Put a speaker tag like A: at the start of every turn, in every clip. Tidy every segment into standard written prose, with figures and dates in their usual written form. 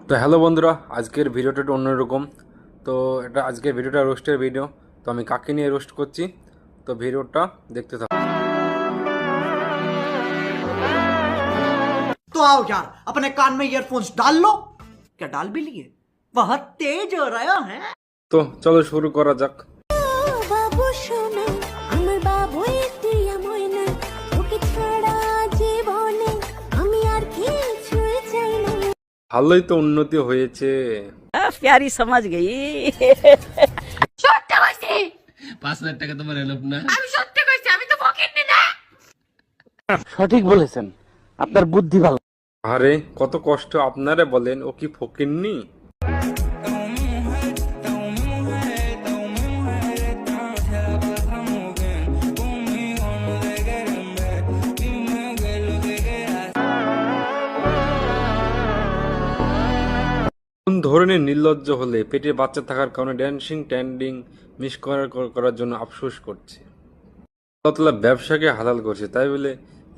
A: তো হ্যালো বন্ধুরা, আজকের ভিডিওটা একটু অন্যরকম। তো আজকের ভিডিওটা রোস্টের ভিডিও। তো আমি কাকে নিয়ে রোস্ট করছি, তো ভিডিওটা দেখতে থাকো।
B: तो आओ यार, अपने कान में ईयरफोन्स डाल लो। क्या डाल भी लिए? बहुत तेज हो रहा है।
A: তো চলো শুরু করা যাক।
C: বাবু শোনো, আমার বাবু এমন না, ওকে ছাড়া জীবনে আমি আর কিছুই চাই না।
A: ভালোই তো উন্নতি হয়েছে।
D: प्यारी समझ गई।
C: সত্যি কইছি,
E: 5,000 টাকা তোমার এলোপ না।
C: আমি সত্যি কইছি, আমি তো ফকিন্নি না।
D: সঠিক বলেছেন, আপনার বুদ্ধি ভালো।
A: আরে কত কষ্ট আপনারা বলেন, ও কি ফকিন্নি? কোন ধরনের নির্লজ্জ হলে পেটে বাচ্চা থাকার কারণে ড্যান্সিং ট্যান্ডিং মিস করার জন্য আফসোস করছে। আল্লাহ তাআলা ব্যবসাকে হালাল করছে, তাই বলে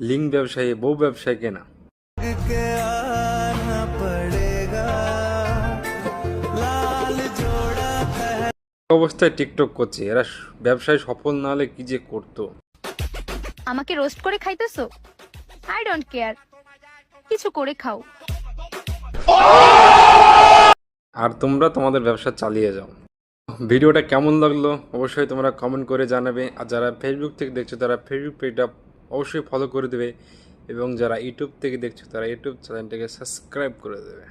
A: লিঙ্ক ব্যবসায়ী বউ ব্যবসায়ীকে না। অবস্থায় টিকটক করছে, এরা ব্যবসায় সফল না হলে কি যে করতো।
F: আমাকে রোস্ট করে খাইতেছো? আই ডোন্ট কেয়ার, কিছু করে খাও।
A: আর তোমরা তোমাদের ব্যবসা চালিয়ে যাও। ভিডিওটা কেমন লাগলো অবশ্যই তোমরা কমেন্ট করে জানাবে। আর যারা ফেসবুক থেকে দেখছো তারা ফেসবুক পেজটা অবশ্যই ফলো করে দেবে, এবং যারা ইউটিউব থেকে দেখছো তারা ইউটিউব চ্যানেলটাকে সাবস্ক্রাইব করে দেবে।